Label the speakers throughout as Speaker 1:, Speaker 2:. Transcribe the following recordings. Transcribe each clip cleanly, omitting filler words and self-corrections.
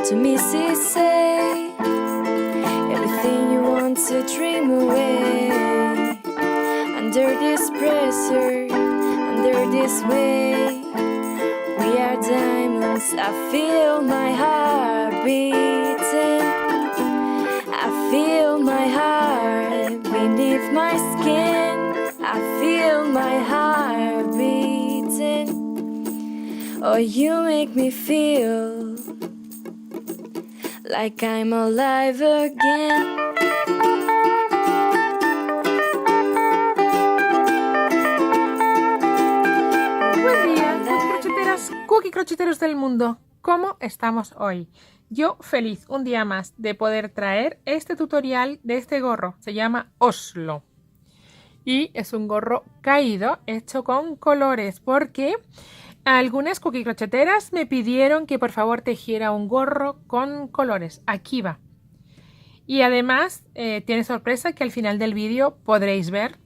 Speaker 1: to Missy say everything you want to dream away. Under this pressure, under this weight, we are diamonds. I feel my heart beating. I feel my heart beneath my skin. I feel my heart beating. Oh, you make me feel like I'm alive again.
Speaker 2: Buen día, crocheteras, cookie crocheteros del mundo. ¿Cómo estamos hoy? Yo feliz un día más de poder traer este tutorial de este gorro. Se llama Oslo. Y es un gorro caído hecho con colores porque algunas cookie crocheteras me pidieron que por favor tejiera un gorro con colores. Aquí va. Y además tiene sorpresa que al final del vídeo podréis ver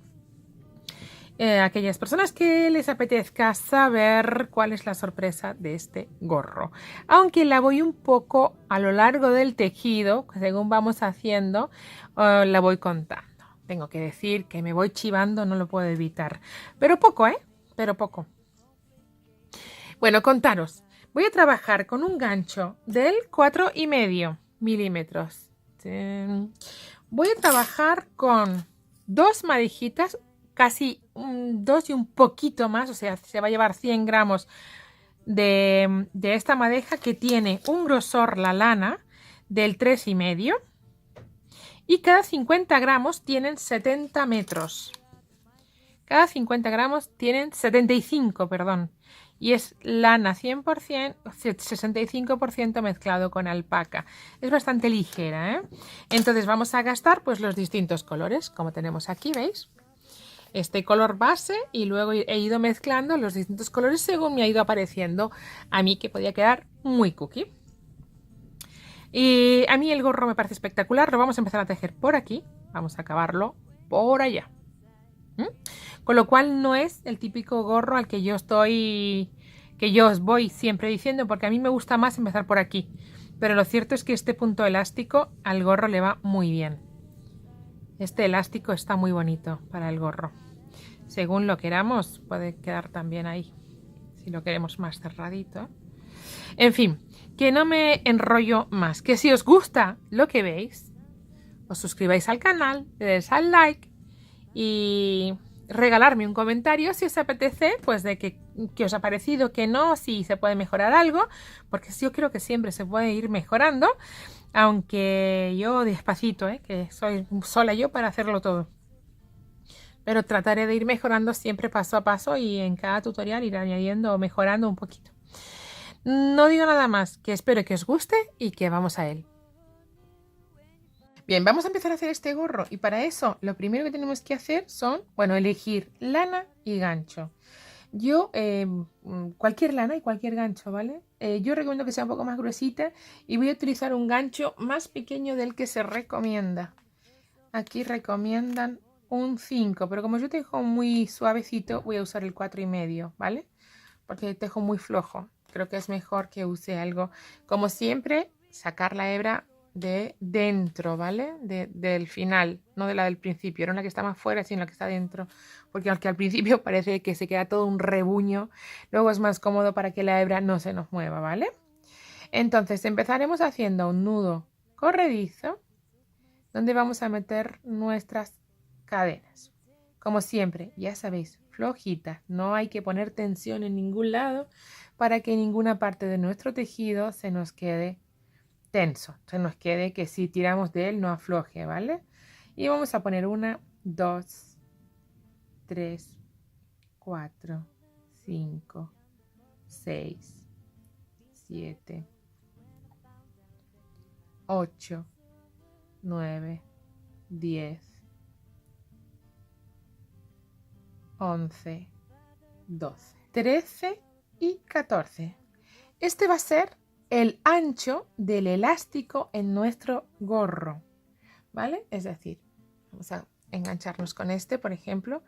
Speaker 2: aquellas personas que les apetezca saber cuál es la sorpresa de este gorro. Aunque la voy un poco a lo largo del tejido, según vamos haciendo, la voy contando. Tengo que decir que me voy chivando, no lo puedo evitar. Pero poco, Pero poco. Bueno, contaros. Voy a trabajar con un gancho del 4,5 milímetros. Voy a trabajar con 2 madejitas, casi 2 y un poquito más, o sea, se va a llevar 100 gramos de esta madeja que tiene un grosor la lana del 3,5 y cada 50 gramos tienen 70 metros. Cada 50 gramos tienen 75, perdón. Y es lana 100%, 65% mezclado con alpaca. Es bastante ligera, Entonces vamos a gastar pues los distintos colores, como tenemos aquí, ¿veis? Este color base y luego he ido mezclando los distintos colores según me ha ido apareciendo a mí que podía quedar muy cookie. Y a mí el gorro me parece espectacular. Lo vamos a empezar a tejer por aquí. Vamos a acabarlo por allá. Con lo cual no es el típico gorro al que yo os voy siempre diciendo, porque a mí me gusta más empezar por aquí. Pero lo cierto es que este punto elástico al gorro le va muy bien. Este elástico está muy bonito para el gorro. Según lo queramos, puede quedar también ahí. Si lo queremos más cerradito. En fin, que no me enrollo más. Que si os gusta lo que veis, os suscribáis al canal, le deis al like y regalarme un comentario si os apetece, pues de que os ha parecido, que no, si se puede mejorar algo, porque yo creo que siempre se puede ir mejorando, aunque yo despacito, que soy sola yo para hacerlo todo. Pero trataré de ir mejorando siempre paso a paso y en cada tutorial ir añadiendo o mejorando un poquito. No digo nada más, que espero que os guste y que vamos a él. Bien, vamos a empezar a hacer este gorro y para eso lo primero que tenemos que hacer son, bueno, elegir lana y gancho. Yo, cualquier lana y cualquier gancho, ¿vale? Yo recomiendo que sea un poco más gruesita y voy a utilizar un gancho más pequeño del que se recomienda. Aquí recomiendan un 5, pero como yo tejo muy suavecito, voy a usar el 4,5, ¿vale? Porque tejo muy flojo. Creo que es mejor que use algo, como siempre, sacar la hebra de dentro, ¿vale? Del final, no de la del principio, no la que está más fuera, sino la que está dentro, porque aunque al principio parece que se queda todo un rebuño, luego es más cómodo para que la hebra no se nos mueva, ¿vale? Entonces empezaremos haciendo un nudo corredizo donde vamos a meter nuestras cadenas. Como siempre, ya sabéis, flojita, no hay que poner tensión en ningún lado para que ninguna parte de nuestro tejido se nos quede tenso, se nos quede que si tiramos de él no afloje, ¿vale? Y vamos a poner 1, 2, 3, 4, 5, 6, 7, 8, 9, 10, 11, 12, 13 y 14. Este va a ser el ancho del elástico en nuestro gorro, ¿vale? Es decir, vamos a engancharnos con este, por ejemplo,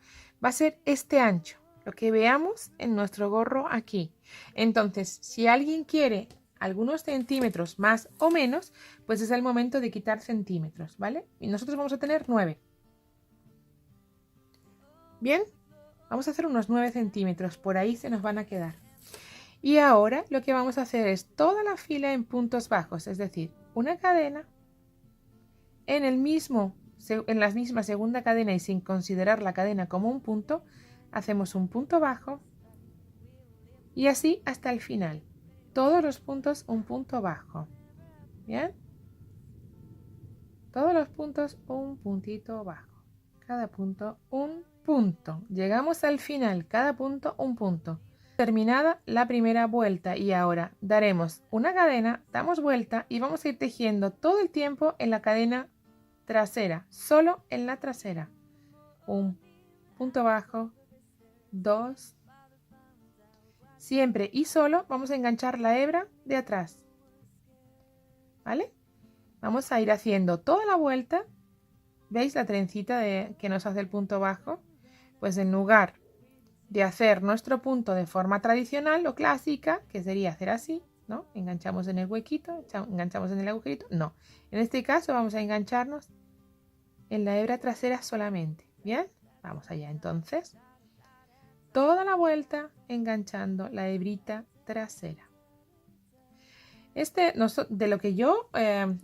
Speaker 2: va a ser este ancho, lo que veamos en nuestro gorro aquí. Entonces, si alguien quiere algunos centímetros más o menos, pues es el momento de quitar centímetros, ¿vale? Y nosotros vamos a tener 9. Bien, vamos a hacer unos 9 centímetros, por ahí se nos van a quedar. Y ahora lo que vamos a hacer es toda la fila en puntos bajos, es decir, una cadena en la misma segunda cadena y sin considerar la cadena como un punto, hacemos un punto bajo y así hasta el final. Todos los puntos un punto bajo. ¿Bien? Todos los puntos un puntito bajo. Cada punto un punto. Llegamos al final, cada punto un punto. Terminada la primera vuelta y ahora daremos una cadena, damos vuelta y vamos a ir tejiendo todo el tiempo en la cadena trasera, solo en la trasera. Un punto bajo, 2. Siempre y solo vamos a enganchar la hebra de atrás. ¿Vale? Vamos a ir haciendo toda la vuelta. ¿Veis la trencita que nos hace el punto bajo? Pues en lugar de hacer nuestro punto de forma tradicional o clásica, que sería hacer así, ¿no? Enganchamos en el huequito, enganchamos en el agujerito. No, en este caso vamos a engancharnos en la hebra trasera solamente. ¿Bien? Vamos allá entonces. Toda la vuelta enganchando la hebrita trasera. De lo que yo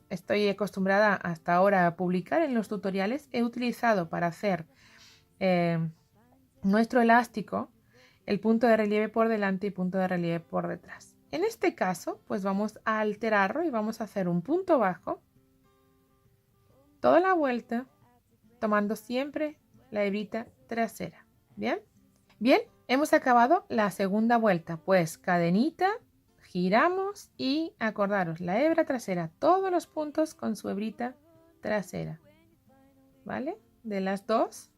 Speaker 2: estoy acostumbrada hasta ahora a publicar en los tutoriales, he utilizado para hacer nuestro elástico el punto de relieve por delante y punto de relieve por detrás. En este caso, pues vamos a alterarlo y vamos a hacer un punto bajo toda la vuelta, tomando siempre la hebrita trasera. ¿Bien? Bien, hemos acabado la segunda vuelta, pues cadenita, giramos y acordaros, la hebra trasera, todos los puntos con su hebrita trasera, ¿vale? De las dos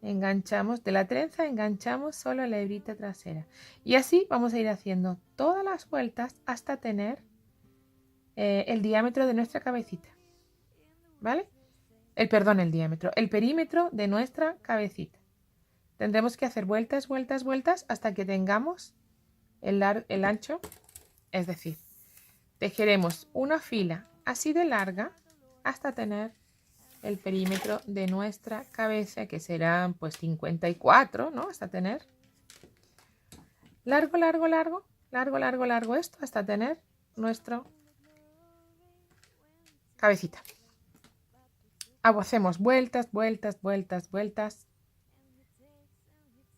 Speaker 2: enganchamos, de la trenza enganchamos solo la hebrita trasera. Y así vamos a ir haciendo todas las vueltas hasta tener el diámetro de nuestra cabecita, ¿vale? El perímetro de nuestra cabecita. Tendremos que hacer vueltas, vueltas, vueltas hasta que tengamos el ancho, es decir, tejeremos una fila así de larga hasta tener el perímetro de nuestra cabeza, que serán pues 54, ¿no? Hasta tener largo, largo, largo, largo, largo, largo esto, hasta tener nuestro cabecita. Hacemos vueltas, vueltas, vueltas, vueltas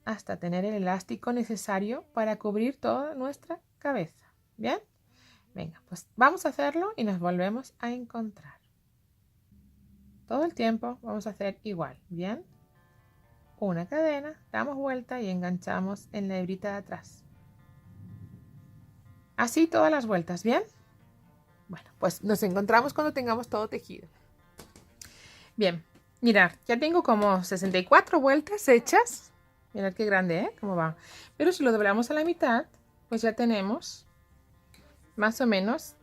Speaker 2: hasta tener el elástico necesario para cubrir toda nuestra cabeza. ¿Bien? Venga, pues vamos a hacerlo y nos volvemos a encontrar. Todo el tiempo vamos a hacer igual. ¿Bien? Una cadena, damos vuelta y enganchamos en la hebrita de atrás. Así todas las vueltas. ¿Bien? Bueno, pues nos encontramos cuando tengamos todo tejido. Bien, mirad, ya tengo como 64 vueltas hechas. Mirad qué grande, ¿eh? Cómo va. Pero si lo doblamos a la mitad, pues ya tenemos más o menos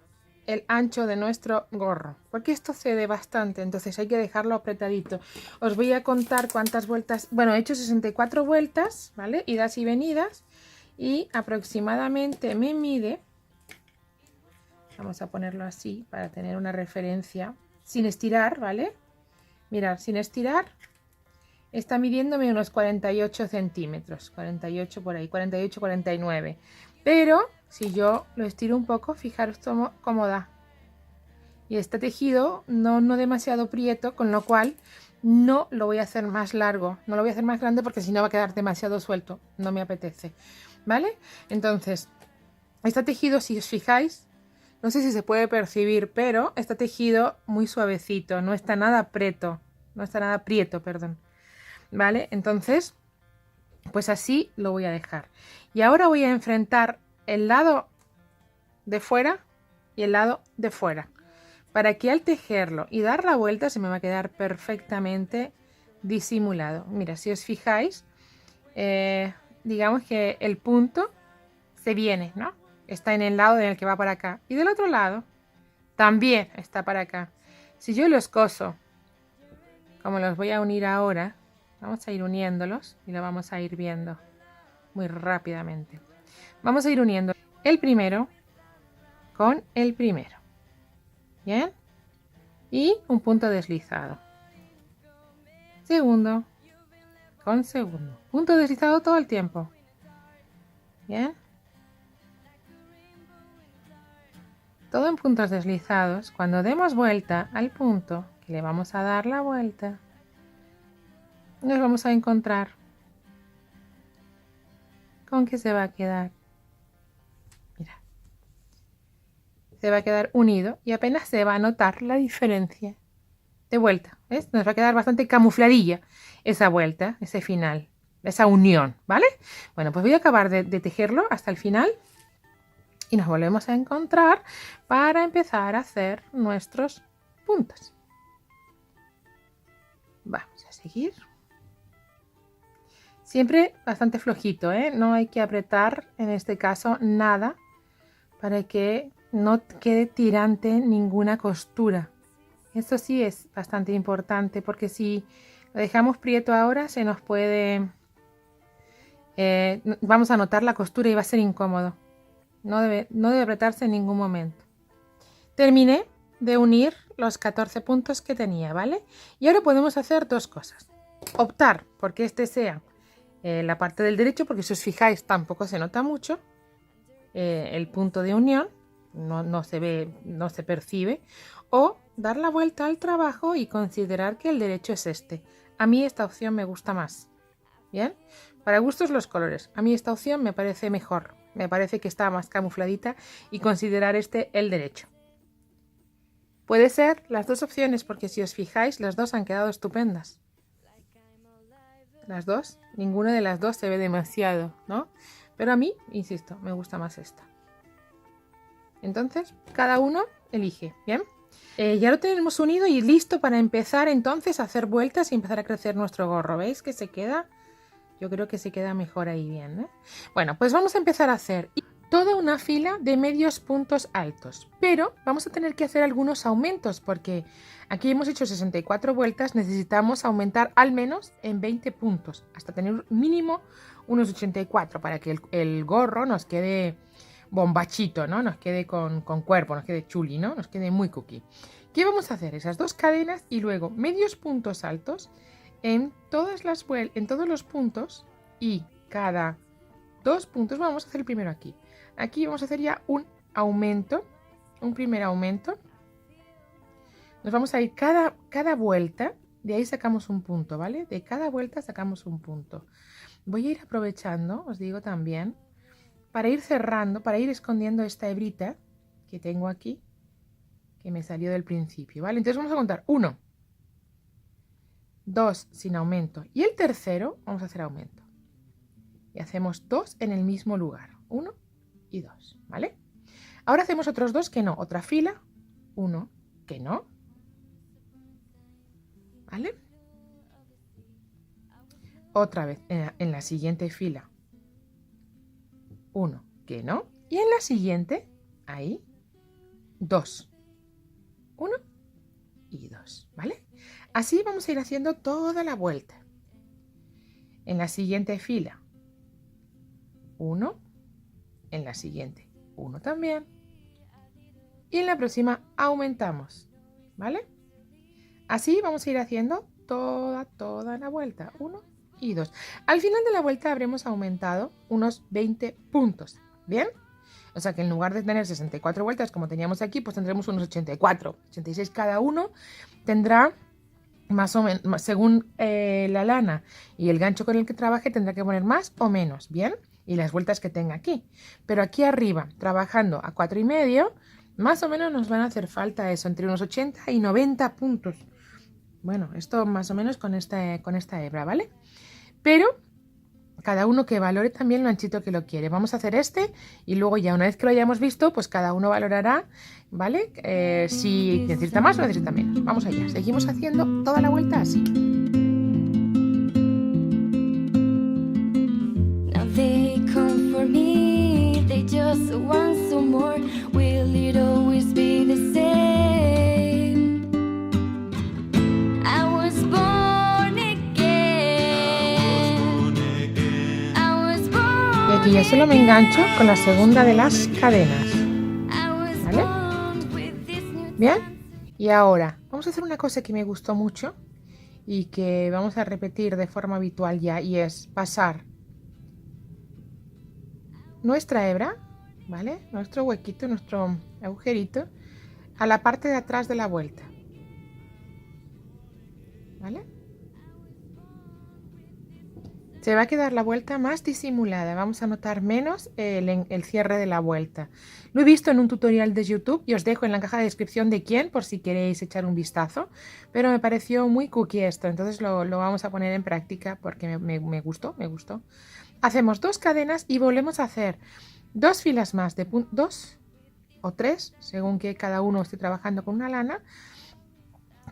Speaker 2: el ancho de nuestro gorro. Porque esto cede bastante, entonces hay que dejarlo apretadito. Os voy a contar cuántas vueltas... Bueno, he hecho 64 vueltas, ¿vale? Idas y venidas. Y aproximadamente me mide... Vamos a ponerlo así para tener una referencia. Sin estirar, ¿vale? Mirad, sin estirar... Está midiéndome unos 48 centímetros, 48 por ahí, 48, 49. Pero si yo lo estiro un poco, fijaros cómo da. Y este tejido no demasiado prieto, con lo cual no lo voy a hacer más largo. No lo voy a hacer más grande porque si no va a quedar demasiado suelto. No me apetece. ¿Vale? Entonces, este tejido, si os fijáis, no sé si se puede percibir, pero está tejido muy suavecito. No está nada prieto. No está nada prieto, perdón. ¿Vale? Entonces, pues así lo voy a dejar. Y ahora voy a enfrentar el lado de fuera y el lado de fuera. Para que al tejerlo y dar la vuelta se me va a quedar perfectamente disimulado. Mira, si os fijáis, digamos que el punto se viene, ¿no? Está en el lado en el que va para acá. Y del otro lado también está para acá. Si yo los coso, como los voy a unir ahora... Vamos a ir uniéndolos y lo vamos a ir viendo muy rápidamente. Vamos a ir uniendo el primero con el primero. ¿Bien? Y un punto deslizado. Segundo con segundo. Punto deslizado todo el tiempo. ¿Bien? Todo en puntos deslizados. Cuando demos vuelta al punto, que le vamos a dar la vuelta, nos vamos a encontrar con que se va a quedar, mira, se va a quedar unido y apenas se va a notar la diferencia de vuelta. ¿Ves? Nos va a quedar bastante camufladilla esa vuelta, ese final, esa unión, ¿vale? Bueno, pues voy a acabar de tejerlo hasta el final y nos volvemos a encontrar para empezar a hacer nuestros puntos. Vamos a seguir. Siempre bastante flojito, ¿eh? No hay que apretar en este caso nada para que no quede tirante ninguna costura. Esto sí es bastante importante porque si lo dejamos prieto ahora se nos puede... vamos a notar la costura y va a ser incómodo. No debe apretarse en ningún momento. Terminé de unir los 14 puntos que tenía, ¿vale? Y ahora podemos hacer dos cosas. Optar porque este sea la parte del derecho, porque si os fijáis tampoco se nota mucho el punto de unión, no se ve, no se percibe, o dar la vuelta al trabajo y considerar que el derecho es este. A mí esta opción me gusta más. Bien, para gustos los colores. A mí esta opción me parece mejor, me parece que está más camufladita y considerar este el derecho. Puede ser las dos opciones porque si os fijáis las dos han quedado estupendas. Las dos, ninguna de las dos se ve demasiado, ¿no? Pero a mí, insisto, me gusta más esta. Entonces, cada uno elige, ¿bien? Ya lo tenemos unido y listo para empezar entonces a hacer vueltas y empezar a crecer nuestro gorro. ¿Veis que se queda? Yo creo que se queda mejor ahí bien, ¿eh? Bueno, pues vamos a empezar a hacer toda una fila de medios puntos altos. Pero vamos a tener que hacer algunos aumentos porque aquí hemos hecho 64 vueltas. Necesitamos aumentar al menos en 20 puntos hasta tener mínimo unos 84 para que el gorro nos quede bombachito, ¿no? Nos quede con cuerpo, nos quede chuli, ¿no? Nos quede muy cookie. ¿Qué vamos a hacer? Esas dos cadenas y luego medios puntos altos en todos los puntos y cada 2 puntos. Vamos a hacer el primero aquí. Aquí vamos a hacer ya un aumento, un primer aumento. Nos vamos a ir cada vuelta, de ahí sacamos un punto, ¿vale? De cada vuelta sacamos un punto. Voy a ir aprovechando, os digo también, para ir cerrando, para ir escondiendo esta hebrita que tengo aquí, que me salió del principio, ¿vale? Entonces vamos a contar 1, 2 sin aumento y el tercero vamos a hacer aumento. Y hacemos 2 en el mismo lugar, 1 y 2, ¿vale? Ahora hacemos otros 2 que no, otra fila, 1 que no, ¿vale? Otra vez en la siguiente fila, 1 que no, y en la siguiente, ahí, 2, 1 y 2, ¿vale? Así vamos a ir haciendo toda la vuelta. En la siguiente fila, 1, en la siguiente 1 también y en la próxima aumentamos, ¿vale? Así vamos a ir haciendo toda la vuelta, 1 y 2. Al final de la vuelta habremos aumentado unos 20 puntos, ¿bien? O sea que en lugar de tener 64 vueltas como teníamos aquí, pues tendremos unos 84, 86 cada uno. Tendrá más o menos, según la lana y el gancho con el que trabaje, tendrá que poner más o menos, ¿bien? Y las vueltas que tenga aquí. Pero aquí arriba, trabajando a 4,5, más o menos nos van a hacer falta eso, entre unos 80 y 90 puntos. Bueno, esto más o menos con esta hebra, ¿vale? Pero cada uno que valore también lo anchito que lo quiere. Vamos a hacer este y luego ya una vez que lo hayamos visto, pues cada uno valorará, ¿vale? Si necesita más o necesita menos. Vamos allá, seguimos haciendo toda la vuelta así.
Speaker 1: They come for me, they just want some more. Will it always be the same? I was born again. I was born.
Speaker 2: Y aquí ya solo me engancho con la segunda de las cadenas, ¿vale? Bien, y ahora vamos a hacer una cosa que me gustó mucho y que vamos a repetir de forma habitual ya, y es pasar nuestra hebra, ¿vale? Nuestro huequito, nuestro agujerito, a la parte de atrás de la vuelta, ¿vale? Se va a quedar la vuelta más disimulada, vamos a notar menos el cierre de la vuelta. Lo he visto en un tutorial de YouTube y os dejo en la caja de descripción de quién, por si queréis echar un vistazo, pero me pareció muy cookie esto, entonces lo vamos a poner en práctica porque me gustó, me gustó. Hacemos 2 cadenas y volvemos a hacer 2 filas más de 2 o 3, según que cada uno esté trabajando con una lana,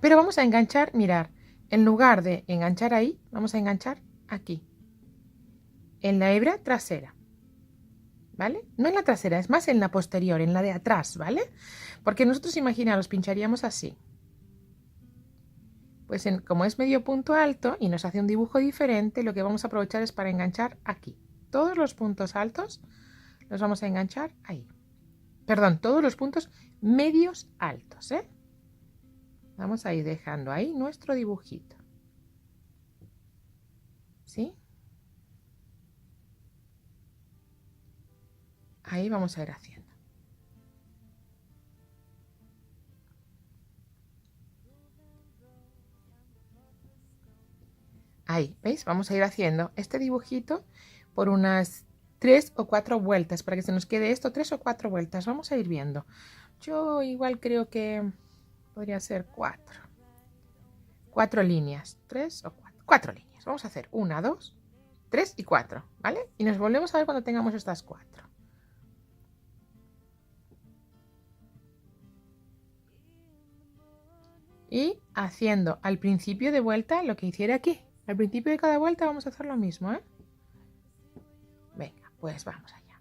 Speaker 2: pero vamos a enganchar, mirar, en lugar de enganchar ahí, vamos a enganchar aquí, en la hebra trasera, ¿vale? No en la trasera, es más en la posterior, en la de atrás, ¿vale? Porque nosotros, imaginaros, pincharíamos así. Pues como es medio punto alto y nos hace un dibujo diferente, lo que vamos a aprovechar es para enganchar aquí. Todos los puntos altos los vamos a enganchar ahí. Perdón, todos los puntos medios altos, ¿eh? Vamos a ir dejando ahí nuestro dibujito. ¿Sí? Ahí vamos a ir haciendo. Ahí, ¿veis? Vamos a ir haciendo este dibujito por unas 3 o 4 vueltas, para que se nos quede esto 3 o 4 vueltas. Vamos a ir viendo. Yo igual creo que podría ser 4. 4 líneas, 3 o 4. 4 líneas. Vamos a hacer 1, 2, 3 y 4, ¿vale? Y nos volvemos a ver cuando tengamos estas 4. Y haciendo al principio de vuelta lo que hiciera aquí. Al principio de cada vuelta vamos a hacer lo mismo, ¿eh? Venga, pues vamos allá.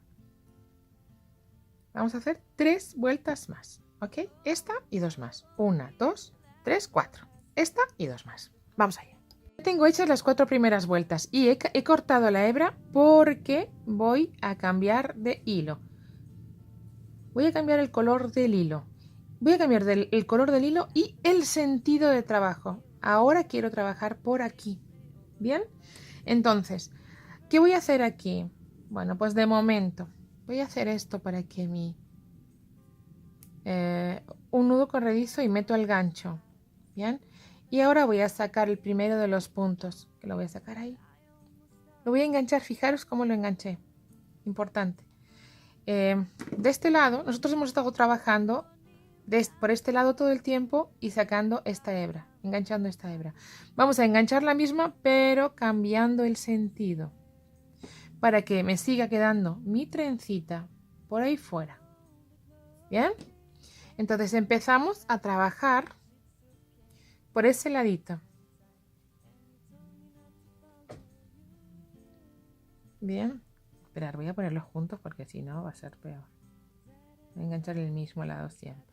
Speaker 2: Vamos a hacer 3 vueltas más, ¿ok? Esta y 2 más. 1, 2, 3, 4. Esta y 2 más. Vamos allá. Tengo hechas las 4 primeras vueltas y he cortado la hebra porque voy a cambiar de hilo. Voy a cambiar el color del hilo. Voy a cambiar el color del hilo y el sentido de trabajo. Ahora quiero trabajar por aquí. ¿Bien? Entonces, ¿qué voy a hacer aquí? Bueno, pues de momento voy a hacer esto para que un nudo corredizo y meto el gancho. ¿Bien? Y ahora voy a sacar el primero de los puntos, que lo voy a sacar ahí. Lo voy a enganchar, fijaros cómo lo enganché. Importante. De este lado, nosotros hemos estado trabajando por este lado todo el tiempo y sacando esta hebra, enganchando esta hebra. Vamos a enganchar la misma, pero cambiando el sentido, para que me siga quedando mi trencita por ahí fuera. ¿Bien? Entonces empezamos a trabajar por ese ladito. Bien. Esperar, voy a ponerlos juntos porque si no va a ser peor. Voy a enganchar el mismo lado siempre.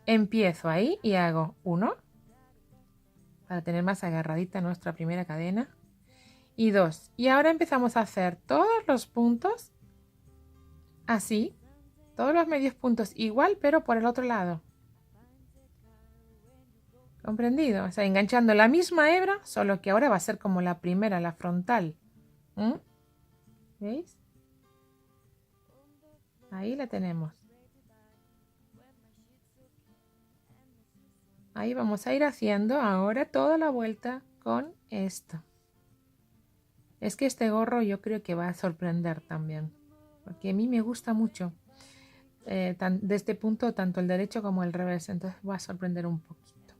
Speaker 2: Empiezo ahí y hago 1 para tener más agarradita nuestra primera cadena y 2. Y ahora empezamos a hacer todos los puntos así, todos los medios puntos igual, pero por el otro lado. ¿Comprendido? O sea, enganchando la misma hebra, solo que ahora va a ser como la primera, la frontal. ¿Veis? Ahí la tenemos. Ahí vamos a ir haciendo ahora toda la vuelta con esto. Es que este gorro yo creo que va a sorprender también, porque a mí me gusta mucho de este punto, tanto el derecho como el revés, entonces va a sorprender un poquito.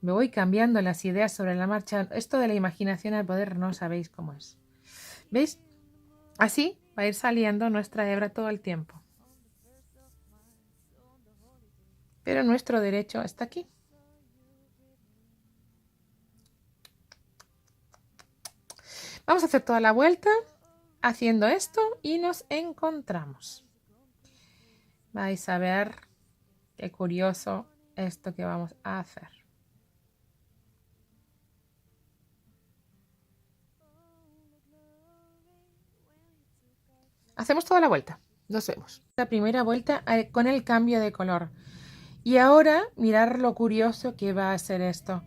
Speaker 2: Me voy cambiando las ideas sobre la marcha. Esto de la imaginación al poder no sabéis cómo es. ¿Veis? Así va a ir saliendo nuestra hebra todo el tiempo. Pero nuestro derecho está aquí. Vamos a hacer toda la vuelta haciendo esto y nos encontramos. Vais a ver qué curioso esto que vamos a hacer. Hacemos toda la vuelta. Nos vemos. La primera vuelta con el cambio de color. Y ahora mirar lo curioso que va a ser esto.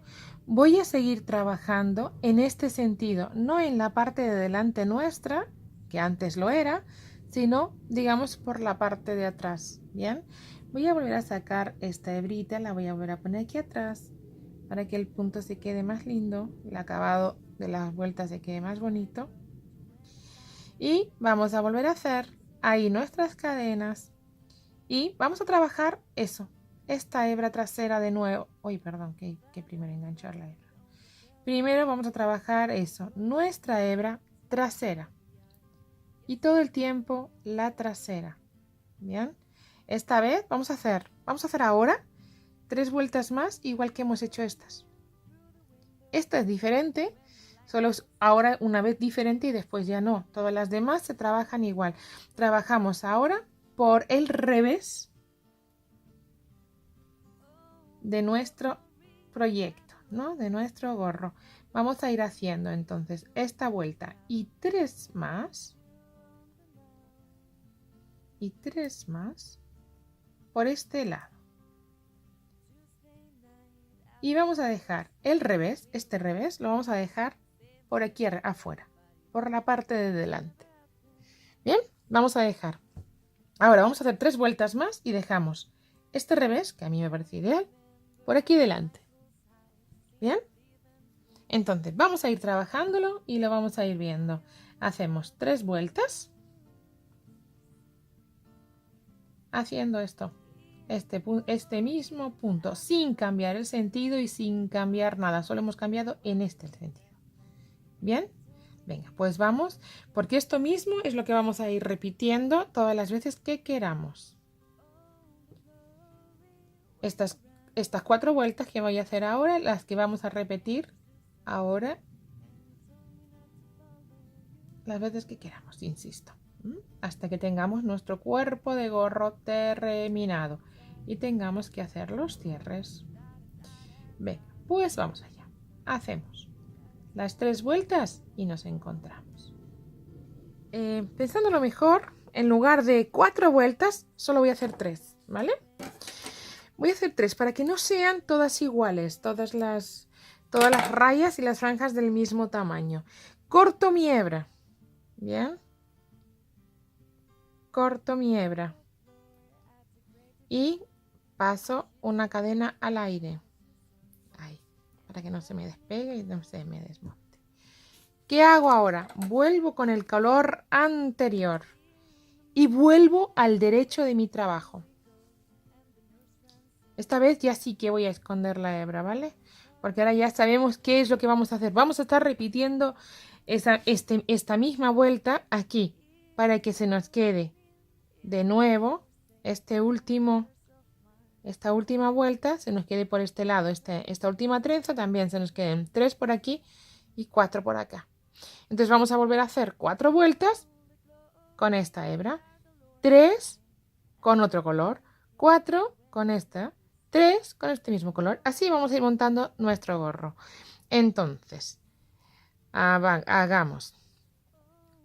Speaker 2: Voy a seguir trabajando en este sentido, no en la parte de delante nuestra, que antes lo era, sino digamos por la parte de atrás. Bien, voy a volver a sacar esta hebrita, la voy a volver a poner aquí atrás para que el punto se quede más lindo, el acabado de las vueltas se quede más bonito. Y vamos a volver a hacer ahí nuestras cadenas y vamos a trabajar eso, esta hebra trasera de nuevo. Uy, perdón, que primero enganchar la hebra. Primero vamos a trabajar eso, nuestra hebra trasera. Y todo el tiempo la trasera. Bien, esta vez vamos a hacer ahora 3 vueltas más, igual que hemos hecho estas. Esta es diferente, solo es ahora una vez diferente y después ya no. Todas las demás se trabajan igual. Trabajamos ahora por el revés de nuestro proyecto, ¿no? De nuestro gorro. Vamos a ir haciendo entonces esta vuelta y 3 más. Y 3 más por este lado. Y vamos a dejar el revés, este revés, lo vamos a dejar por aquí afuera, por la parte de delante. Bien, vamos a dejar. Ahora vamos a hacer 3 vueltas más y dejamos este revés, que a mí me parece ideal, por aquí delante. Bien, entonces vamos a ir trabajándolo y lo vamos a ir viendo. Hacemos 3 vueltas haciendo esto. Este mismo punto, sin cambiar el sentido y sin cambiar nada. Solo hemos cambiado en este sentido. ¿Bien? Venga, pues vamos, porque esto mismo es lo que vamos a ir repitiendo todas las veces que queramos. Estas 4 vueltas que voy a hacer ahora, las que vamos a repetir ahora, las veces que queramos, insisto. Hasta que tengamos nuestro cuerpo de gorro terminado. Y tengamos que hacer los cierres. Venga, pues vamos allá. Hacemos las 3 vueltas y nos encontramos. Pensándolo mejor, en lugar de 4 vueltas, solo voy a hacer 3, ¿vale? Voy a hacer 3 para que no sean todas iguales, todas las rayas y las franjas del mismo tamaño. Corto mi hebra, ¿bien? Corto mi hebra y paso una cadena al aire, ahí, para que no se me despegue y no se me desmonte. ¿Qué hago ahora? Vuelvo con el color anterior y vuelvo al derecho de mi trabajo. Esta vez ya sí que voy a esconder la hebra, ¿vale? Porque ahora ya sabemos qué es lo que vamos a hacer. Vamos a estar repitiendo esta misma vuelta aquí para que se nos quede de nuevo esta última vuelta, se nos quede por este lado. Esta última trenza también se nos queden 3 por aquí y 4 por acá. Entonces vamos a volver a hacer 4 vueltas con esta hebra, 3 con otro color, 4 con esta, 3 con este mismo color. Así vamos a ir montando nuestro gorro. Entonces, hagamos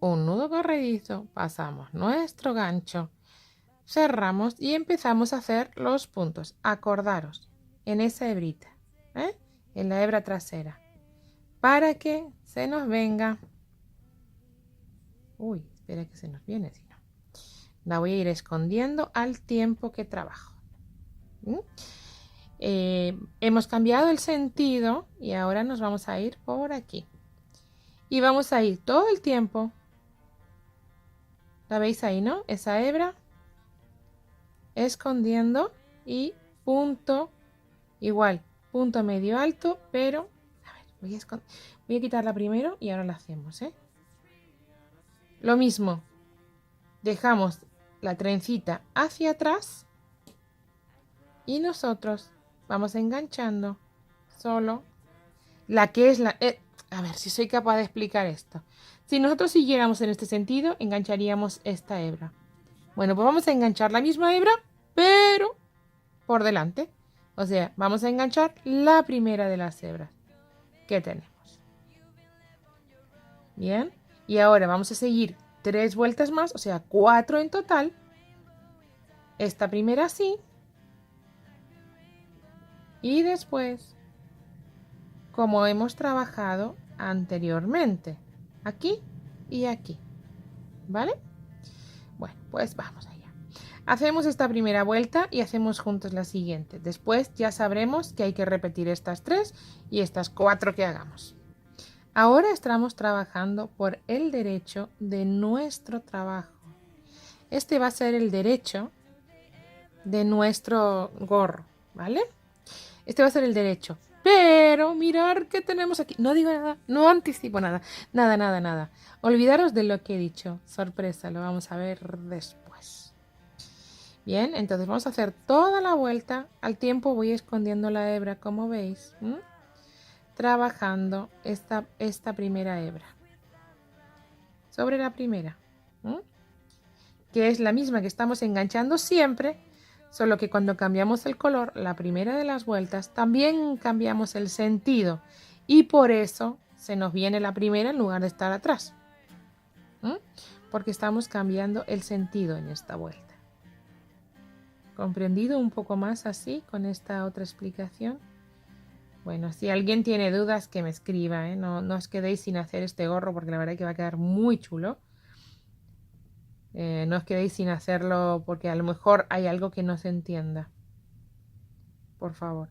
Speaker 2: un nudo corredizo, pasamos nuestro gancho, cerramos y empezamos a hacer los puntos. Acordaros, en esa hebrita, en la hebra trasera, para que se nos venga. Uy, espera que se nos viene, si no. La voy a ir escondiendo al tiempo que trabajo. Hemos cambiado el sentido y ahora nos vamos a ir por aquí. Y vamos a ir todo el tiempo. ¿La veis ahí, no? Esa hebra. Escondiendo y punto. Igual, punto medio alto, pero... A ver, voy a quitarla primero y ahora la hacemos, Lo mismo. Dejamos la trencita hacia atrás. Y nosotros vamos enganchando solo la que es la... a ver si soy capaz de explicar esto. Si nosotros siguiéramos en este sentido, engancharíamos esta hebra. Bueno, pues vamos a enganchar la misma hebra, pero por delante. O sea, vamos a enganchar la primera de las hebras que tenemos. Bien, y ahora vamos a seguir 3 vueltas más, o sea, 4 en total. Esta primera así. y después, como hemos trabajado anteriormente, aquí y aquí, ¿vale? Bueno, pues vamos allá. Hacemos esta primera vuelta y hacemos juntos la siguiente. Después ya sabremos que hay que repetir estas 3 y estas 4 que hagamos. Ahora estamos trabajando por el derecho de nuestro trabajo. Este va a ser el derecho de nuestro gorro, ¿vale? Este va a ser el derecho. Pero mirar qué tenemos aquí. No digo nada, no anticipo nada. Nada. Olvidaros de lo que he dicho. Sorpresa, lo vamos a ver después. Bien, entonces vamos a hacer toda la vuelta. Al tiempo voy escondiendo la hebra, como veis. Trabajando esta primera hebra. Sobre la primera. Que es la misma que estamos enganchando siempre. Solo que cuando cambiamos el color, la primera de las vueltas, también cambiamos el sentido. Y por eso se nos viene la primera en lugar de estar atrás. Porque estamos cambiando el sentido en esta vuelta. ¿Comprendido un poco más así con esta otra explicación? Bueno, si alguien tiene dudas que me escriba, ¿eh? No os quedéis sin hacer este gorro porque la verdad es que va a quedar muy chulo. No os quedéis sin hacerlo porque a lo mejor hay algo que no se entienda. Por favor.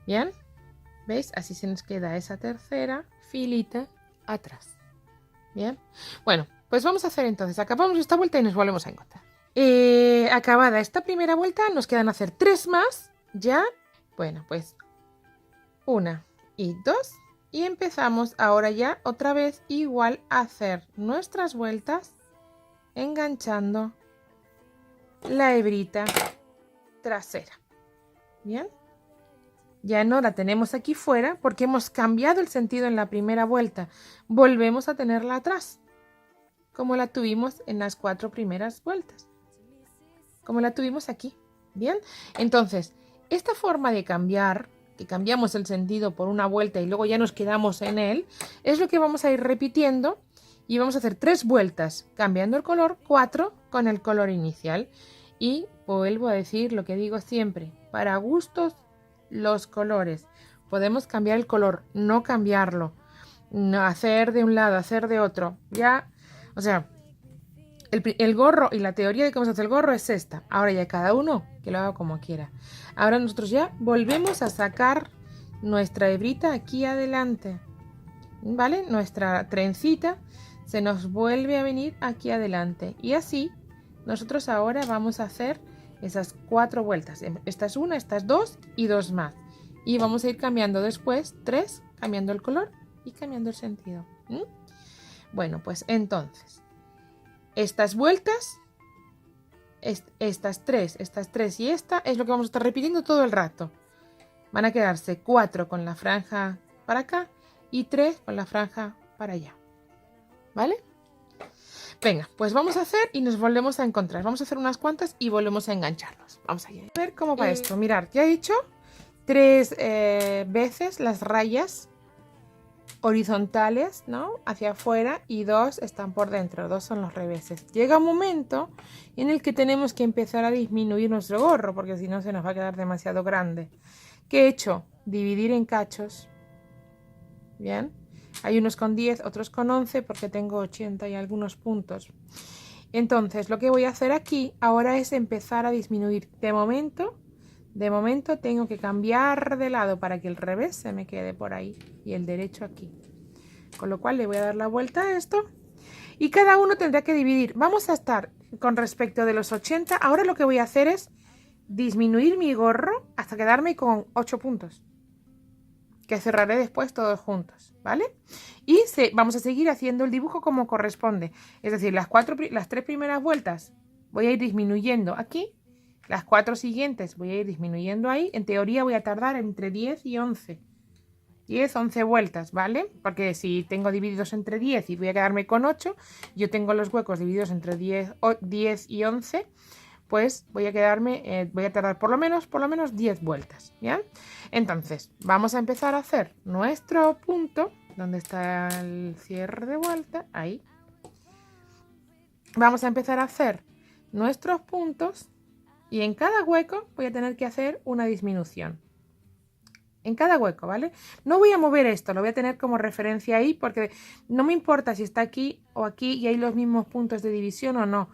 Speaker 2: Bien, ¿veis? Así se nos queda esa tercera filita atrás. Bien, bueno, pues vamos a hacer entonces. Acabamos esta vuelta y nos volvemos a encontrar. Acabada esta primera vuelta, nos quedan hacer 3 más. Ya, bueno, pues 1 y 2. Y empezamos ahora ya otra vez igual a hacer nuestras vueltas enganchando la hebrita trasera. Bien, ya no la tenemos aquí fuera porque hemos cambiado el sentido en la primera vuelta. Volvemos a tenerla atrás, como la tuvimos en las 4 primeras vueltas, como la tuvimos aquí. Bien, entonces esta forma de cambiar, que cambiamos el sentido por una vuelta y luego ya nos quedamos en él, es lo que vamos a ir repitiendo y vamos a hacer 3 vueltas cambiando el color, 4 con el color inicial. Y vuelvo a decir lo que digo siempre, para gustos los colores. Podemos cambiar el color, no cambiarlo, no hacer de un lado, hacer de otro. Ya, o sea, el gorro y la teoría de cómo se hace el gorro es esta. Ahora ya cada uno que lo haga como quiera. Ahora nosotros ya volvemos a sacar nuestra hebrita aquí adelante, ¿vale? Nuestra trencita se nos vuelve a venir aquí adelante. Y así nosotros ahora vamos a hacer esas 4 vueltas. Esta es una, esta es 2 y 2 más. Y vamos a ir cambiando después 3, cambiando el color y cambiando el sentido. Bueno, pues entonces, estas vueltas, estas 3 y esta es lo que vamos a estar repitiendo todo el rato. Van a quedarse 4 con la franja para acá y 3 con la franja para allá. ¿Vale? Venga, pues vamos a hacer y nos volvemos a encontrar. Vamos a hacer unas cuantas y volvemos a engancharlos. Vamos allá. A ver cómo va esto. Mirad, ya he hecho 3 veces las rayas horizontales, ¿no? Hacia afuera y 2 están por dentro. 2 son los reveses. Llega un momento en el que tenemos que empezar a disminuir nuestro gorro porque si no se nos va a quedar demasiado grande. ¿Qué he hecho? Dividir en cachos. Bien. Hay unos con 10, otros con 11 porque tengo 80 y algunos puntos. Entonces, lo que voy a hacer aquí ahora es empezar a disminuir. De momento tengo que cambiar de lado para que el revés se me quede por ahí y el derecho aquí. Con lo cual le voy a dar la vuelta a esto y cada uno tendrá que dividir. Vamos a estar con respecto de los 80. Ahora lo que voy a hacer es disminuir mi gorro hasta quedarme con 8 puntos. Que cerraré después todos juntos, ¿vale? Y vamos a seguir haciendo el dibujo como corresponde. Es decir, las 3 primeras vueltas voy a ir disminuyendo aquí. Las 4 siguientes voy a ir disminuyendo ahí. En teoría voy a tardar entre 10 y 11. 10, 11 vueltas, ¿vale? Porque si tengo divididos entre 10 y voy a quedarme con 8, yo tengo los huecos divididos entre 10 y 11, pues voy a tardar por lo menos 10 vueltas, ¿bien? Entonces, vamos a empezar a hacer nuestro punto, donde está el cierre de vuelta, ahí. Vamos a empezar a hacer nuestros puntos Y en cada hueco voy a tener que hacer una disminución. En cada hueco, ¿vale? No voy a mover esto, lo voy a tener como referencia ahí porque no me importa si está aquí o aquí y hay los mismos puntos de división o no.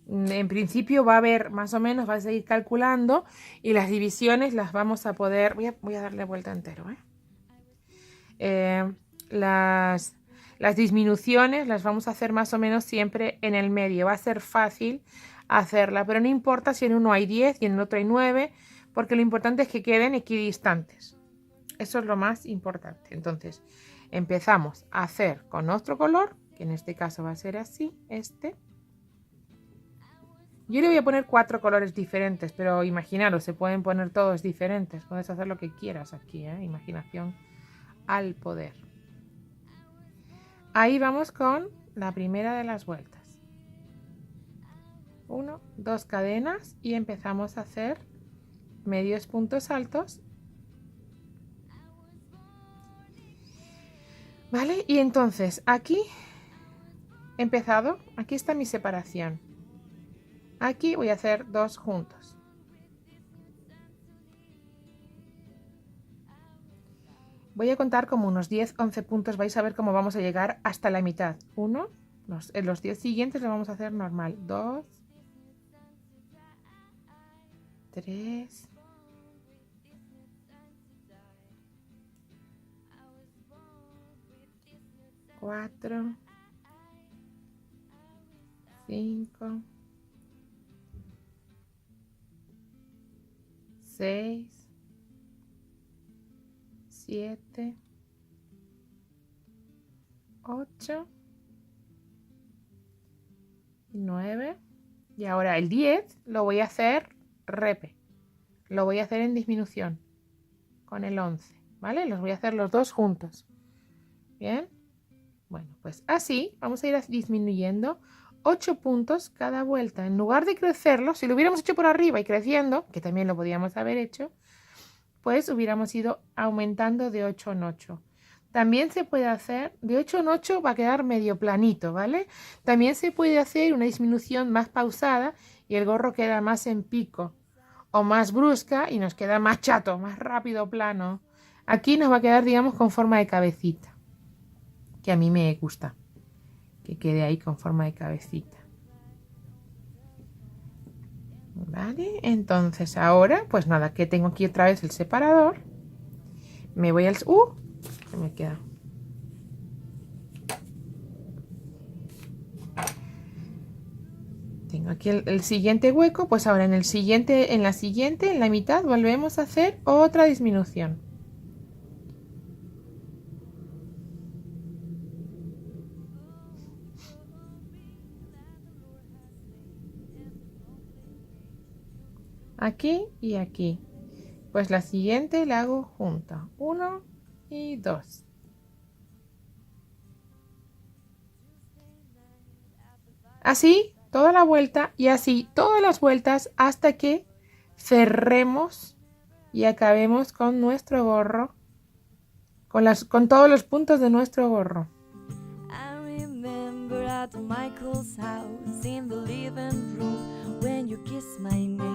Speaker 2: En principio va a haber más o menos, va a seguir calculando y las divisiones las vamos a poder... Voy a darle vuelta entero, las disminuciones las vamos a hacer más o menos siempre en el medio. Va a ser fácil hacerla, pero no importa si en uno hay 10 y en el otro hay 9, porque lo importante es que queden equidistantes. Eso es lo más importante. Entonces, empezamos a hacer con nuestro color, que en este caso va a ser así, este. Yo le voy a poner 4 colores diferentes, pero imaginaros, se pueden poner todos diferentes. Puedes hacer lo que quieras aquí, imaginación al poder. Ahí vamos con la primera de las vueltas. 1, 2 cadenas y empezamos a hacer medios puntos altos. ¿Vale? Y entonces aquí he empezado, aquí está mi separación. Aquí voy a hacer 2 juntos. Voy a contar como unos 10-11 puntos, vais a ver cómo vamos a llegar hasta la mitad. 1, en los 10 siguientes lo vamos a hacer normal. 2, 3, 4, 5, 6, 7, 8 y 9. Y ahora el 10 lo voy a hacer repe. Lo voy a hacer en disminución con el 11, ¿vale? Los voy a hacer los dos juntos. Bien. Bueno, pues así vamos a ir disminuyendo 8 puntos cada vuelta. En lugar de crecerlo, si lo hubiéramos hecho por arriba y creciendo, que también lo podíamos haber hecho, pues hubiéramos ido aumentando de 8 en 8. También se puede hacer, de 8 en 8 va a quedar medio planito, ¿vale? También se puede hacer una disminución más pausada y el gorro queda más en pico o más brusca y nos queda más chato, más rápido, plano. Aquí nos va a quedar, digamos, con forma de cabecita, que a mí me gusta que quede ahí con forma de cabecita. Vale, entonces ahora, pues nada, que tengo aquí otra vez el separador. Me voy al... se me queda. Tengo aquí el siguiente hueco, pues ahora en la siguiente, en la mitad, volvemos a hacer otra disminución. Aquí y aquí. Pues la siguiente la hago junta. 1 y 2. Así toda la vuelta y así todas las vueltas hasta que cerremos y acabemos con nuestro gorro, con todos los puntos de nuestro gorro.
Speaker 1: I remember at Michael's house in the living room when you kissed my neck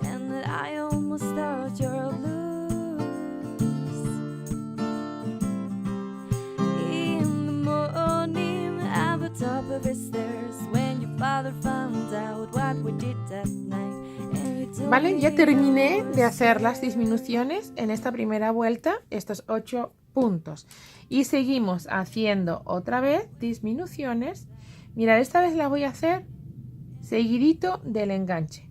Speaker 1: and I almost thought you're loose. In the morning at the top of the stairs when your father found out what we did that night.
Speaker 2: Vale, ya terminé de hacer las disminuciones en esta primera vuelta, estos 8 puntos. Y seguimos haciendo otra vez disminuciones. Mirad, esta vez la voy a hacer seguidito del enganche.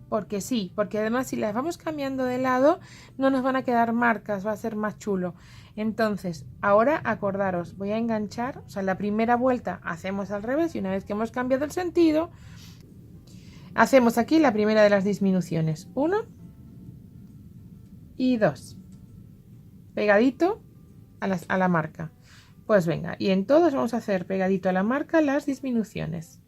Speaker 2: Porque sí, porque además si las vamos cambiando de lado no nos van a quedar marcas, va a ser más chulo. Entonces, ahora acordaros, voy a enganchar, o sea, la primera vuelta hacemos al revés y una vez que hemos cambiado el sentido, hacemos aquí la primera de las disminuciones. 1 y 2. Pegadito a la marca. Pues venga, y en todos vamos a hacer pegadito a la marca las disminuciones.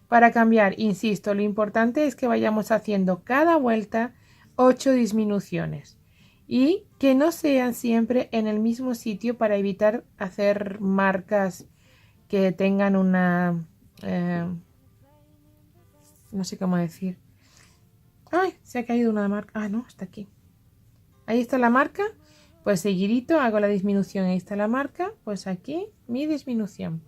Speaker 2: Para cambiar, insisto, lo importante es que vayamos haciendo cada vuelta 8 disminuciones y que no sean siempre en el mismo sitio para evitar hacer marcas que tengan una... no sé cómo decir. ¡Ay! Se ha caído una marca. Ah, no, está aquí. Ahí está la marca. Pues seguidito hago la disminución. Ahí está la marca. Pues aquí mi disminución.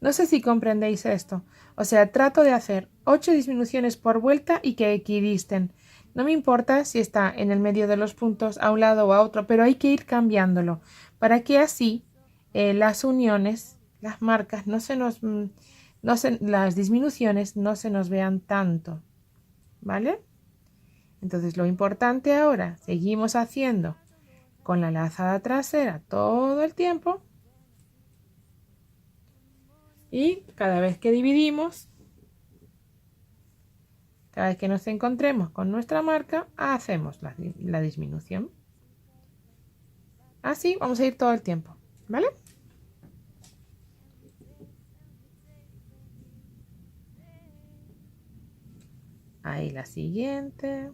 Speaker 2: No sé si comprendéis esto. O sea, trato de hacer 8 disminuciones por vuelta y que equidisten. No me importa si está en el medio de los puntos a un lado o a otro, pero hay que ir cambiándolo para que así las uniones, las marcas, las disminuciones no se nos vean tanto. ¿Vale? Entonces lo importante ahora, seguimos haciendo con la lazada trasera todo el tiempo. Y cada vez que dividimos, cada vez que nos encontremos con nuestra marca, hacemos la disminución. Así vamos a ir todo el tiempo, ¿vale? Ahí la siguiente.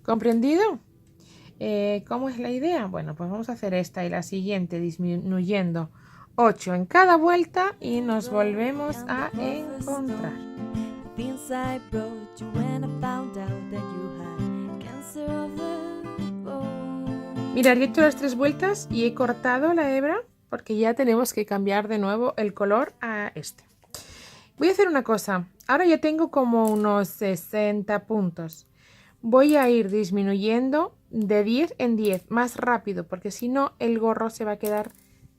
Speaker 2: ¿Comprendido? ¿Cómo es la idea? Bueno, pues vamos a hacer esta y la siguiente disminuyendo 8 en cada vuelta y nos volvemos a encontrar. Mirad, he hecho las 3 vueltas y he cortado la hebra porque ya tenemos que cambiar de nuevo el color a este. Voy a hacer una cosa. Ahora ya tengo como unos 60 puntos. Voy a ir disminuyendo de 10 en 10 más rápido porque si no el gorro se va a quedar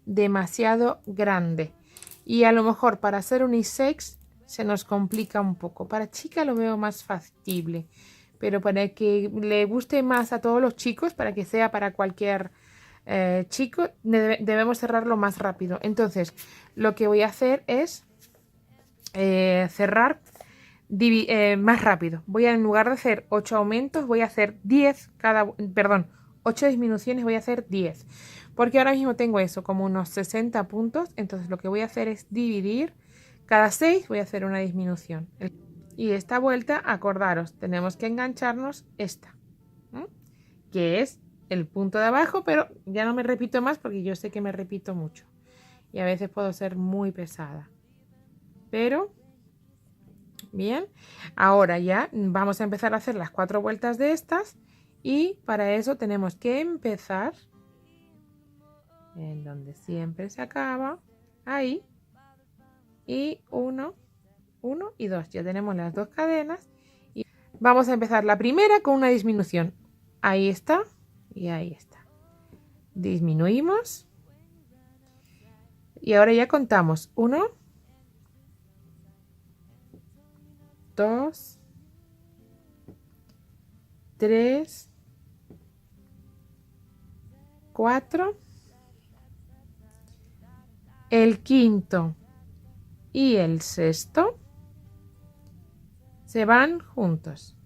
Speaker 2: demasiado grande. Y a lo mejor para hacer unisex se nos complica un poco. Para chica lo veo más factible. Pero para que le guste más a todos los chicos, para que sea para cualquier chico, debemos cerrarlo más rápido. Entonces, lo que voy a hacer es cerrar más rápido. Voy a, en lugar de hacer 8 aumentos, voy a hacer 8 disminuciones, voy a hacer 10. Porque ahora mismo tengo eso, como unos 60 puntos. Entonces, lo que voy a hacer es dividir. Cada 6 voy a hacer una disminución. Y esta vuelta, acordaros, tenemos que engancharnos esta, ¿m? Que es el punto de abajo, pero ya no me repito más porque yo sé que me repito mucho. Y a veces puedo ser muy pesada. Pero, bien, ahora ya vamos a empezar a hacer las 4 vueltas de estas. Y para eso tenemos que empezar en donde siempre se acaba, ahí. Y 1 y 2, ya tenemos las 2 cadenas y vamos a empezar la primera con una disminución. Ahí está y ahí está. Disminuimos y ahora ya contamos 1, 2, 3, 4, el quinto y el sexto se van juntos,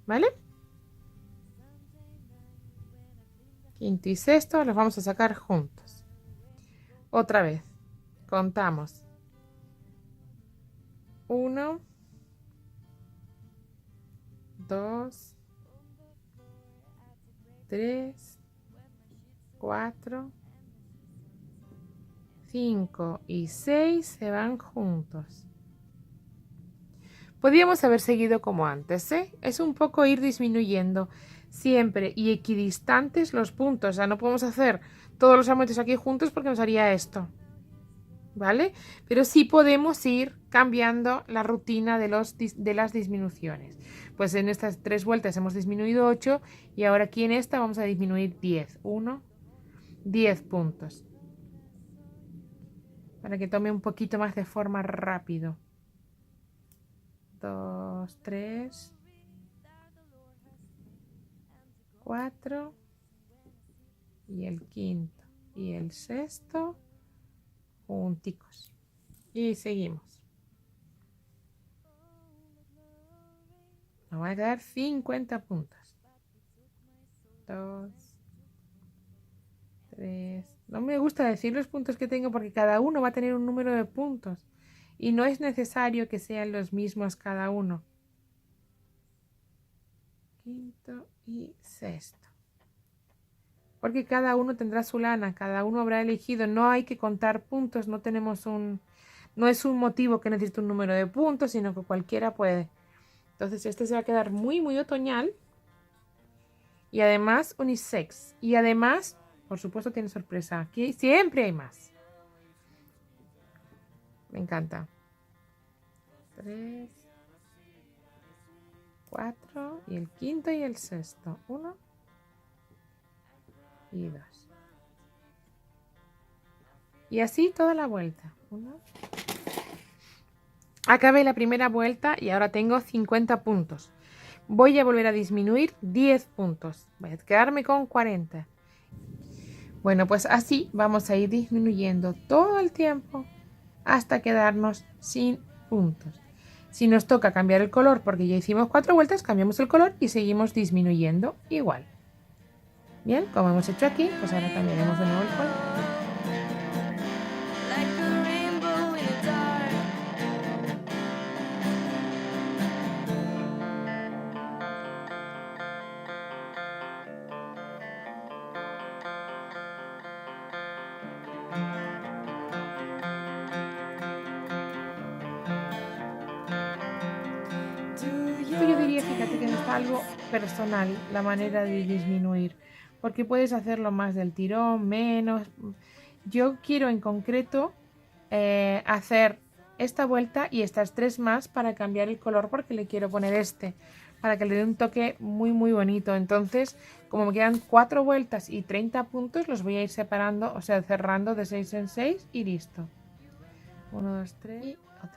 Speaker 2: ¿vale? Quinto y sexto los vamos a sacar juntos. Otra vez, contamos 1, 2, 3, 4, 5 y 6 se van juntos. Podríamos haber seguido como antes, ¿eh? Es un poco ir disminuyendo siempre y equidistantes los puntos. O sea, no podemos hacer todos los aumentos aquí juntos porque nos haría esto, ¿vale? Pero sí podemos ir cambiando la rutina de las disminuciones. Pues en estas 3 vueltas hemos disminuido 8 y ahora aquí en esta vamos a disminuir 10. 10 puntos. Para que tome un poquito más de forma rápido. 2, 3, 4 y el quinto y el sexto junticos y seguimos. Nos van a quedar 50 puntos. 2, 3. No me gusta decir los puntos que tengo porque cada uno va a tener un número de puntos y no es necesario que sean los mismos cada uno. Quinto y sexto. Porque cada uno tendrá su lana, cada uno habrá elegido. No hay que contar puntos, no tenemos No es un motivo que necesite un número de puntos, sino que cualquiera puede. Entonces este se va a quedar muy, muy otoñal. Y además unisex. Y además, por supuesto, tiene sorpresa. Aquí siempre hay más. Me encanta. 3, 4 y el quinto y el sexto. 1 y 2. Y así toda la vuelta. 1. Acabé la primera vuelta y ahora tengo 50 puntos. Voy a volver a disminuir 10 puntos. Voy a quedarme con 40. Bueno, pues así vamos a ir disminuyendo todo el tiempo hasta quedarnos sin puntos. Si nos toca cambiar el color porque ya hicimos 4 vueltas, cambiamos el color y seguimos disminuyendo igual. Bien, como hemos hecho aquí, pues ahora cambiaremos de nuevo el color.
Speaker 1: Like a rainbow in the dark.
Speaker 2: Esto yo diría, fíjate que está algo personal la manera de disminuir, porque puedes hacerlo más del tirón, menos. Yo quiero en concreto hacer esta vuelta y estas 3 más para cambiar el color porque le quiero poner este, para que le dé un toque muy muy bonito. Entonces, como me quedan 4 vueltas y 30 puntos, los voy a ir separando, o sea, cerrando de 6 en 6 y listo. 1, 2, 3 y otra vez.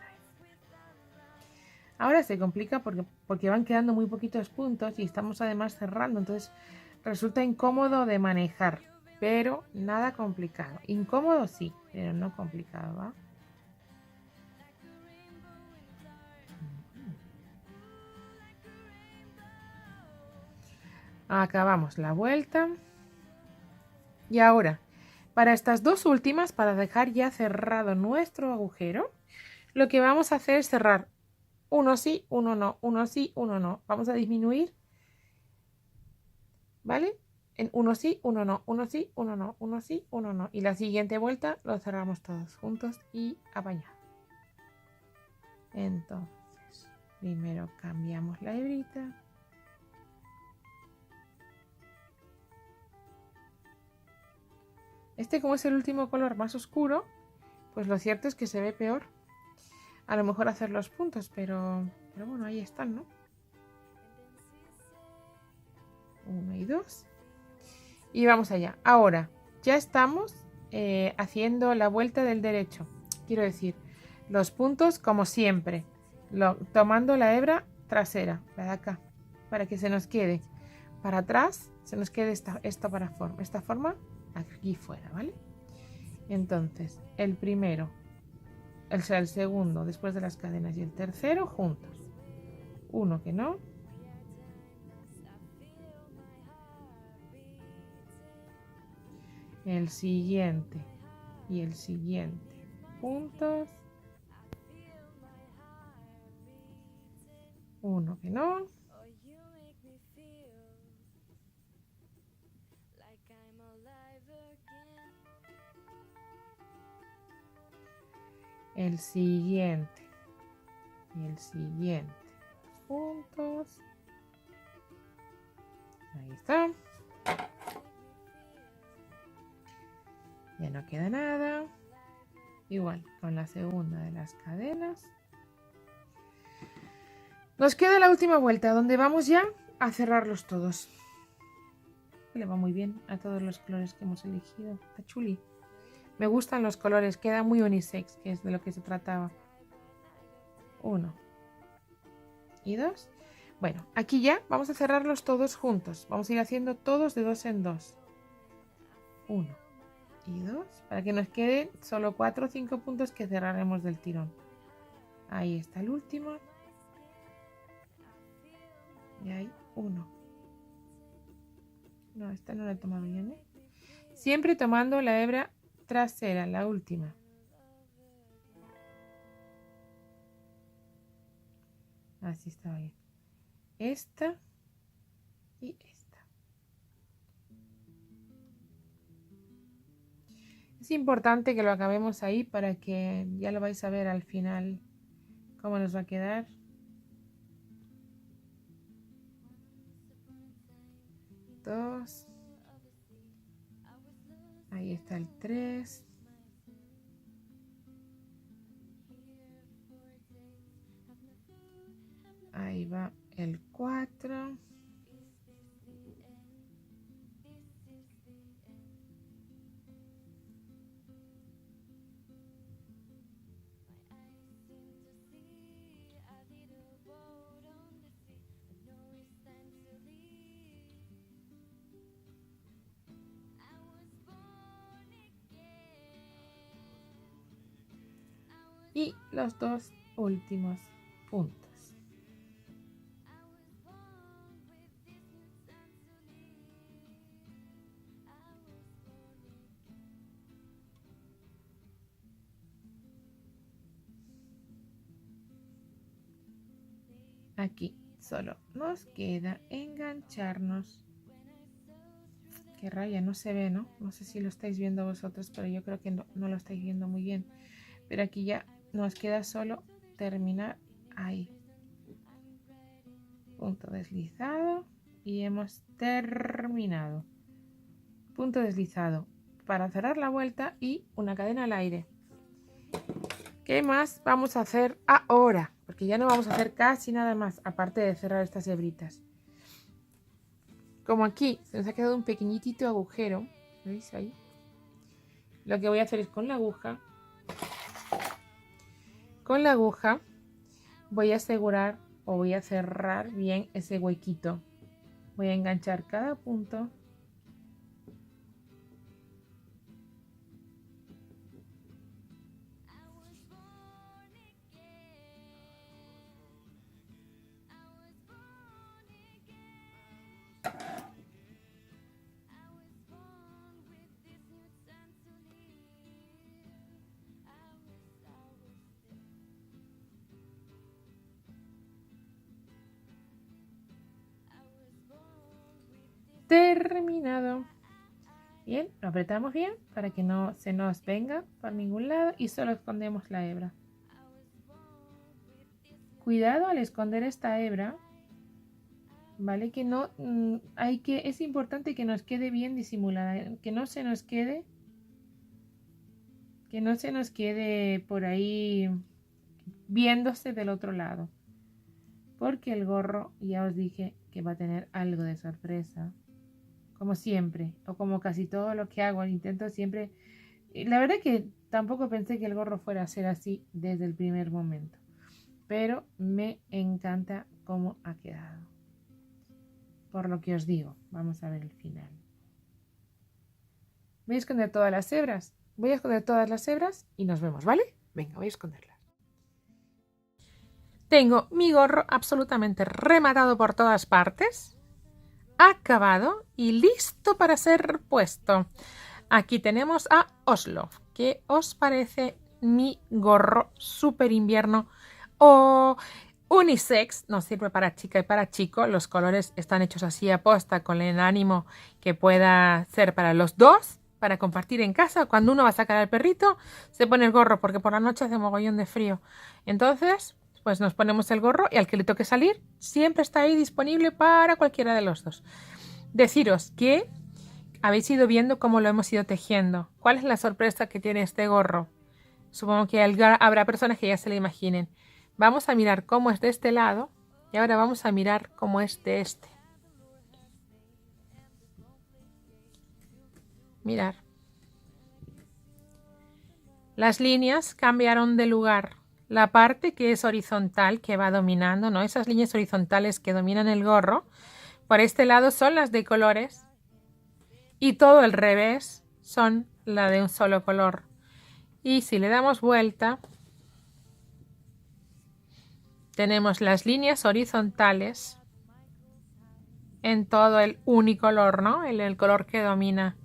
Speaker 2: Ahora se complica porque van quedando muy poquitos puntos y estamos además cerrando, entonces resulta incómodo de manejar, pero nada complicado. Incómodo sí, pero no complicado, ¿va? Acabamos la vuelta. Y ahora, para estas 2 últimas, para dejar ya cerrado nuestro agujero, lo que vamos a hacer es cerrar uno sí, uno no, uno sí, uno no. Vamos a disminuir, ¿vale? En uno sí, uno no, uno sí, uno no, uno sí, uno no. Y la siguiente vuelta lo cerramos todos juntos y apañado. Entonces, primero cambiamos la hebrita. Este, como es el último color más oscuro, pues lo cierto es que se ve peor. A lo mejor hacer los puntos, pero bueno, ahí están, ¿no? 1 y 2. Y vamos allá. Ahora, ya estamos haciendo la vuelta del derecho. Quiero decir, los puntos como siempre. Tomando la hebra trasera, la de acá, para que se nos quede para atrás, se nos quede esta forma aquí fuera, ¿vale? Entonces, el primero, el segundo después de las cadenas y el tercero juntos. Uno que no. El siguiente y el siguiente juntos. Uno que no. El siguiente y el siguiente juntos. Ahí está. Ya no queda nada. Igual con la segunda de las cadenas. Nos queda la última vuelta donde vamos ya a cerrarlos todos. Le va muy bien a todos los colores que hemos elegido. Está chuli. Me gustan los colores, queda muy unisex, que es de lo que se trataba. 1 y 2. Bueno, aquí ya vamos a cerrarlos todos juntos. Vamos a ir haciendo todos de 2 en 2. 1 y 2, para que nos queden solo 4 o 5 puntos que cerraremos del tirón. Ahí está el último. Y ahí 1. No, esta no la he tomado bien, ¿eh? Siempre tomando la hebra trasera, la última. Así está bien. Esta y esta. Es importante que lo acabemos ahí para que ya lo vais a ver al final cómo nos va a quedar. Dos. Ahí está el 3. Ahí va el 4. Y los dos últimos puntos. Aquí solo nos queda engancharnos. Qué raya, no se ve, ¿no? No sé si lo estáis viendo vosotros, pero yo creo que no lo estáis viendo muy bien. Pero aquí ya nos queda solo terminar ahí. Punto deslizado y hemos terminado. Punto deslizado para cerrar la vuelta y una cadena al aire. ¿Qué más vamos a hacer ahora? Porque ya no vamos a hacer casi nada más, aparte de cerrar estas hebritas. Como aquí se nos ha quedado un pequeñito agujero, ¿veis ahí? Lo que voy a hacer es con la aguja voy a asegurar o voy a cerrar bien ese huequito. Voy a enganchar cada punto. Terminado. Bien, lo apretamos bien para que no se nos venga por ningún lado y solo escondemos la hebra. Cuidado al esconder esta hebra, ¿vale? Que no es importante que nos quede bien disimulada, que no se nos quede por ahí viéndose del otro lado, porque el gorro ya os dije que va a tener algo de sorpresa. Como siempre, o como casi todo lo que hago, intento siempre... La verdad que tampoco pensé que el gorro fuera a ser así desde el primer momento. Pero me encanta cómo ha quedado. Por lo que os digo, vamos a ver el final. Voy a esconder todas las hebras. Voy a esconder todas las hebras y nos vemos, ¿vale? Venga, voy a esconderlas. Tengo mi gorro absolutamente rematado por todas partes. Acabado y listo para ser puesto. Aquí tenemos a Oslo. ¿Qué os parece mi gorro super invierno o unisex? Nos sirve para chica y para chico. Los colores están hechos así a posta con el ánimo que pueda ser para los dos, para compartir en casa. Cuando uno va a sacar al perrito, se pone el gorro porque por la noche hace mogollón de frío. Entonces, pues nos ponemos el gorro y al que le toque salir, siempre está ahí disponible para cualquiera de los dos. Deciros que habéis ido viendo cómo lo hemos ido tejiendo. ¿Cuál es la sorpresa que tiene este gorro? Supongo que habrá personas que ya se lo imaginen. Vamos a mirar cómo es de este lado y ahora vamos a mirar cómo es de este. Mirad. Las líneas cambiaron de lugar. La parte que es horizontal, que va dominando, ¿no? Esas líneas horizontales que dominan el gorro, por este lado son las de colores y todo el revés son la de un solo color. Y si le damos vuelta, tenemos las líneas horizontales en todo el unicolor, ¿no? El color que domina.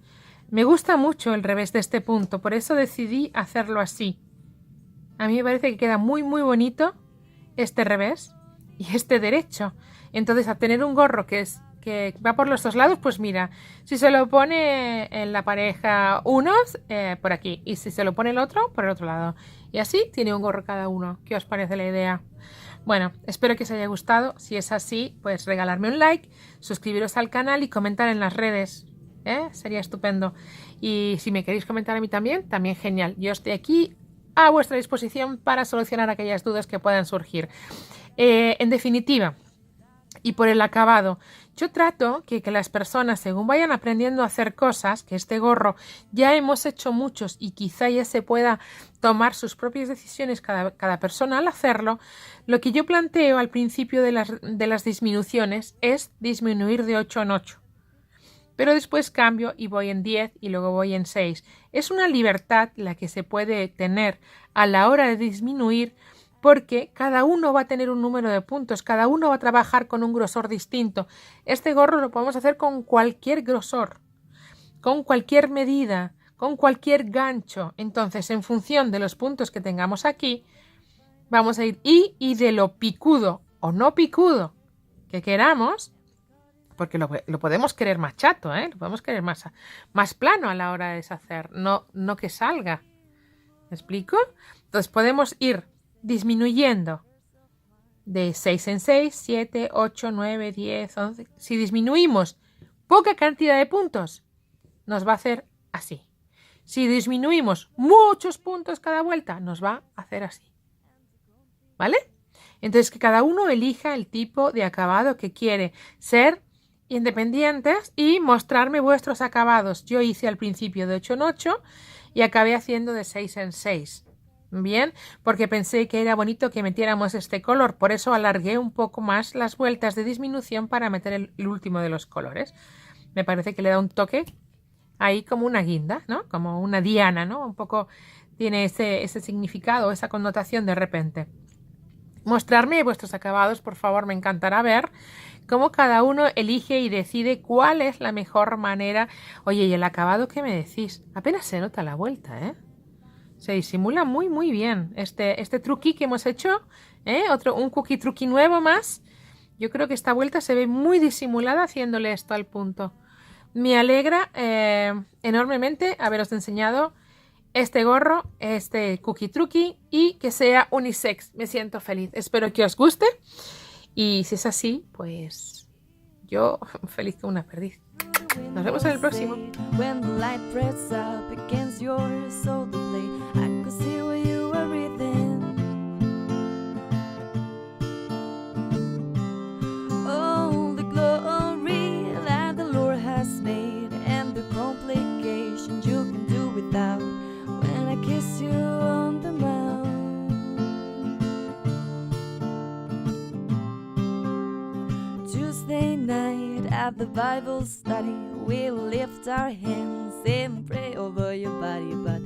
Speaker 2: Me gusta mucho el revés de este punto, por eso decidí hacerlo así. A mí me parece que queda muy muy bonito este revés y este derecho. Entonces, al tener un gorro que es que va por los dos lados, pues mira, si se lo pone en la pareja unos, por aquí, y si se lo pone el otro, por el otro lado. Y así tiene un gorro cada uno. ¿Qué os parece la idea? Bueno, espero que os haya gustado. Si es así, pues regalarme un like, suscribiros al canal y comentar en las redes. Sería estupendo. Y si me queréis comentar a mí también, también genial. Yo estoy aquí a vuestra disposición para solucionar aquellas dudas que puedan surgir. En definitiva, y por el acabado, yo trato que las personas, según vayan aprendiendo a hacer cosas, que este gorro ya hemos hecho muchos y quizá ya se pueda tomar sus propias decisiones cada persona al hacerlo, lo que yo planteo al principio de las disminuciones es disminuir de 8 en 8. Pero después cambio y voy en 10 y luego voy en 6. Es una libertad la que se puede tener a la hora de disminuir, porque cada uno va a tener un número de puntos, cada uno va a trabajar con un grosor distinto. Este gorro lo podemos hacer con cualquier grosor, con cualquier medida, con cualquier gancho. Entonces, en función de los puntos que tengamos aquí, vamos a ir y de lo picudo o no picudo que queramos, porque lo podemos querer más chato, lo podemos querer más plano a la hora de deshacer, no que salga. ¿Me explico? Entonces podemos ir disminuyendo de 6 en 6, 7, 8, 9, 10, 11. Si disminuimos poca cantidad de puntos, nos va a hacer así. Si disminuimos muchos puntos cada vuelta, nos va a hacer así. ¿Vale? Entonces que cada uno elija el tipo de acabado que quiere. Ser independientes y mostrarme vuestros acabados. Yo hice al principio de 8 en 8 y acabé haciendo de 6 en 6. Bien, porque pensé que era bonito que metiéramos este color, por eso alargué un poco más las vueltas de disminución para meter el último de los colores. Me parece que le da un toque ahí como una guinda, ¿no? Como una diana, ¿no? Un poco tiene ese significado, esa connotación de repente. Mostrarme vuestros acabados, por favor, me encantará ver cómo cada uno elige y decide cuál es la mejor manera. Oye, ¿y el acabado qué me decís? Apenas se nota la vuelta, ¿eh? Se disimula muy, muy bien este truqui que hemos hecho, un cookie truqui nuevo más. Yo creo que esta vuelta se ve muy disimulada haciéndole esto al punto. Me alegra enormemente haberos enseñado este gorro, este cookie truqui y que sea unisex. Me siento feliz. Espero que os guste y si es así, pues yo feliz como una perdiz. Nos vemos en el próximo.
Speaker 1: When the light pressed up against your shoulder blade, I could see what you were breathing. Oh, the glory that the Lord has made, and the complications you can do without. When I kiss you on the mouth, Tuesday night at the Bible study, we'll lift our hands and pray over your body, but